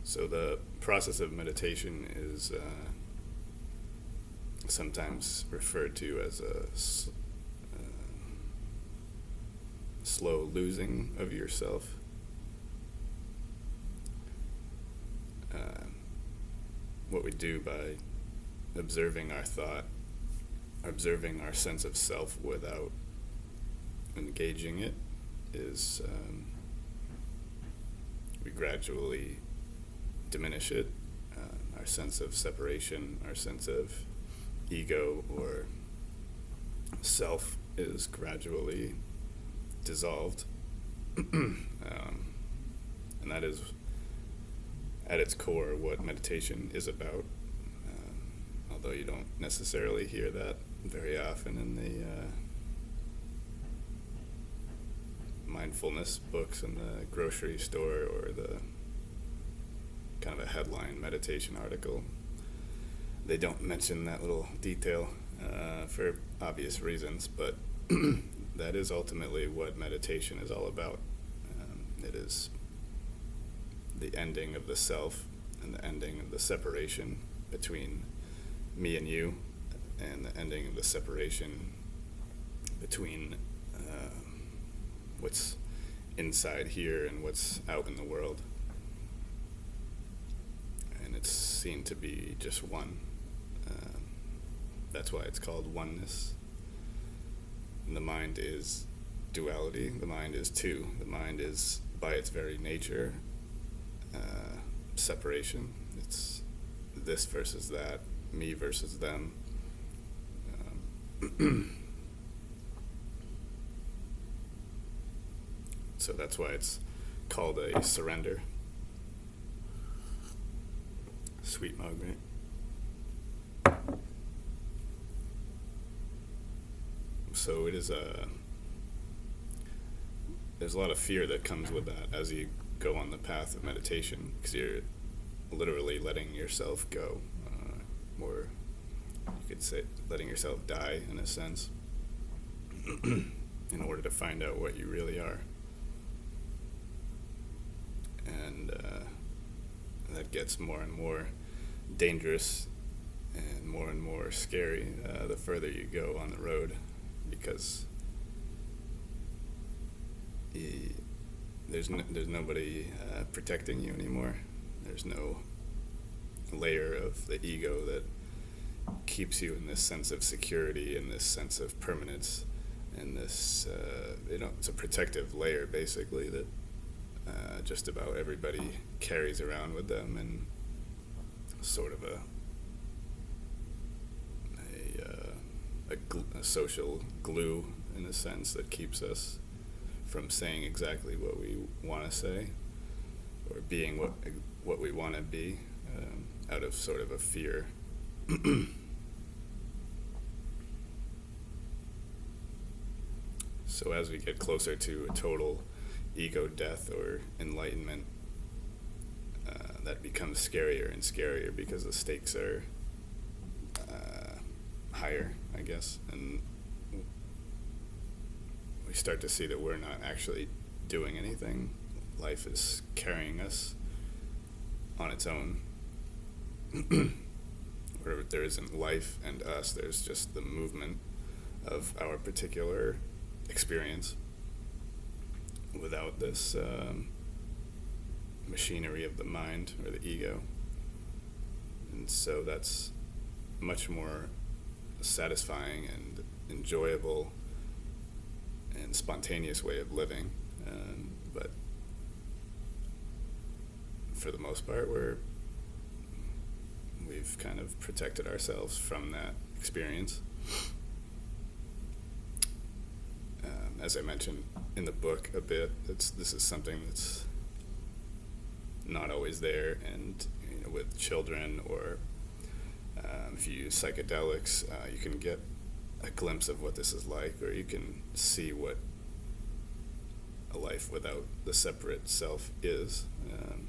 So the process of meditation is sometimes referred to as slow losing of yourself. What we do by observing our thought, observing our sense of self without engaging it, is we gradually diminish it. Our sense of separation, our sense of ego or self is gradually dissolved. And that is, at its core, what meditation is about. Although you don't necessarily hear that very often in the mindfulness books in the grocery store or the kind of a headline meditation article. They don't mention that little detail for obvious reasons, but that is ultimately what meditation is all about. It is the ending of the self and the ending of the separation between me and you, and the ending of the separation between what's inside here and what's out in the world. And it's seen to be just one. That's why it's called oneness. And the mind is duality. The mind is two. The mind is, by its very nature, separation. It's this versus that, me versus them. So that's why it's called a surrender. Sweet mug, right? So it is there's a lot of fear that comes with that as you go on the path of meditation, because you're literally letting yourself go, or you could say letting yourself die in a sense, in order to find out what you really are. And that gets more and more dangerous and more scary the further you go on the road, because there's nobody protecting you anymore. There's no layer of the ego that keeps you in this sense of security and this sense of permanence, and this it's a protective layer basically that just about everybody carries around with them, and sort of a social glue in a sense that keeps us from saying exactly what we want to say, or being what we want to be, out of sort of a fear. So as we get closer to a total ego death or enlightenment, that becomes scarier and scarier, because the stakes are higher, I guess, and we start to see that we're not actually doing anything. Life is carrying us on its own. Where there isn't life and us, there's just the movement of our particular experience without this machinery of the mind or the ego. And so that's much more satisfying and enjoyable and spontaneous way of living. But for the most part, we've kind of protected ourselves from that experience. As I mentioned in the book a bit, this is something that's not always there, and with children, or if you use psychedelics, you can get a glimpse of what this is like, or you can see what a life without the separate self is, and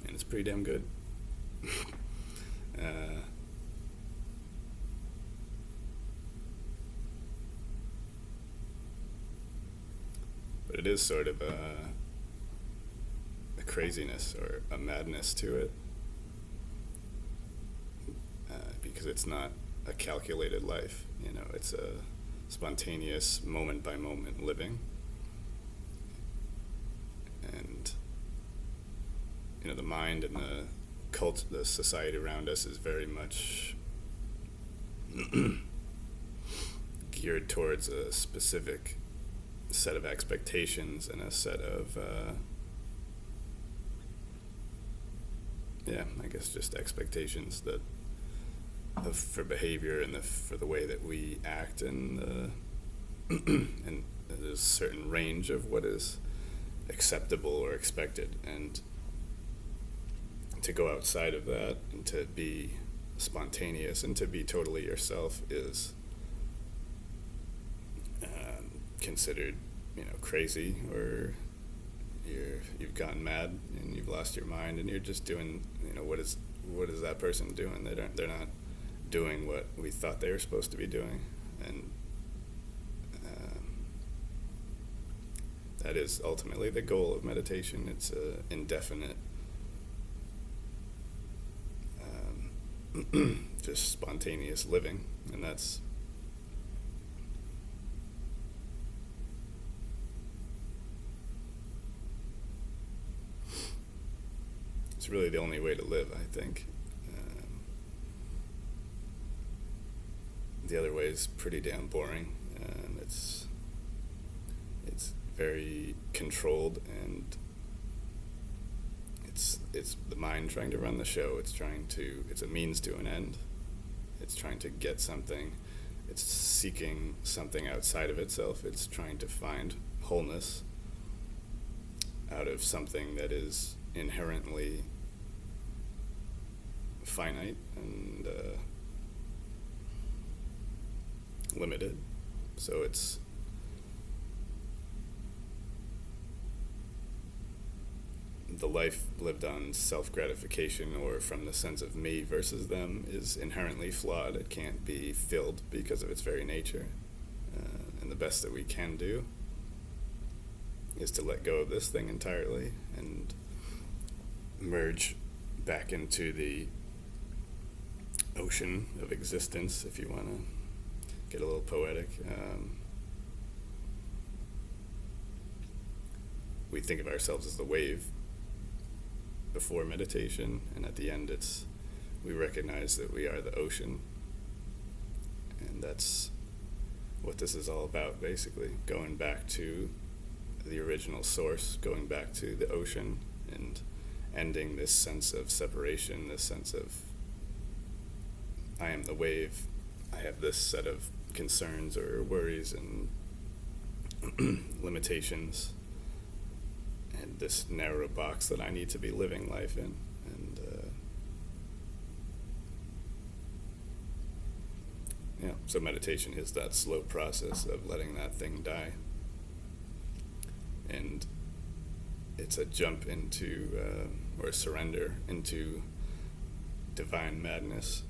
it's pretty damn good. But it is sort of a craziness or a madness to it, because it's not a calculated life. It's a spontaneous, moment by moment living. And the mind and the society around us is very much geared towards a specific set of expectations and a set of I guess just expectations for behavior and for the way that we act, and and there's a certain range of what is acceptable or expected, and to go outside of that and to be spontaneous and to be totally yourself is considered crazy, or you've gone mad and you've lost your mind and you're just doing what is that person doing? They're not doing what we thought they were supposed to be doing, and that is ultimately the goal of meditation. It's a indefinite just spontaneous living, and it's really the only way to live, I think. The other way is pretty damn boring. It's very controlled, and it's the mind trying to run the show. It's a means to an end. It's trying to get something. It's seeking something outside of itself. It's trying to find wholeness out of something that is inherently finite and limited. So it's the life lived on self-gratification or from the sense of me versus them is inherently flawed. It can't be filled because of its very nature. And the best that we can do is to let go of this thing entirely and merge back into the ocean of existence, if you want to get a little poetic. We think of ourselves as the wave before meditation, and at the end we recognize that we are the ocean, and that's what this is all about, basically. Going back to the original source, going back to the ocean, and ending this sense of separation, this sense of I am the wave, I have this set of concerns or worries and limitations, and this narrow box that I need to be living life in. And so meditation is that slow process of letting that thing die. And it's a jump into, or a surrender into divine madness.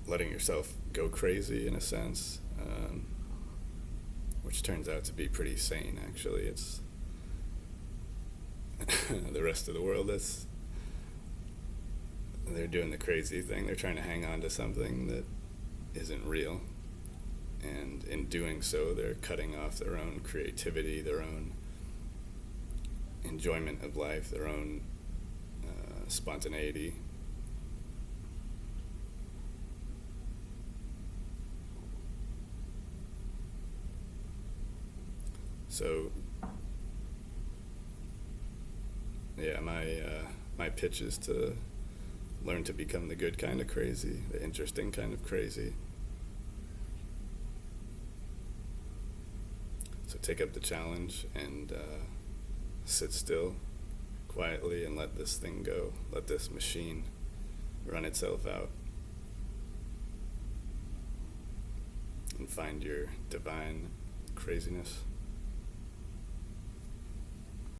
Letting yourself go crazy, in a sense, which turns out to be pretty sane, actually. It's the rest of the world they're doing the crazy thing. They're trying to hang on to something that isn't real, and in doing so they're cutting off their own creativity, their own enjoyment of life, their own spontaneity. So, my pitch is to learn to become the good kind of crazy, the interesting kind of crazy. So take up the challenge and sit still, quietly, and let this thing go. Let this machine run itself out. And find your divine craziness.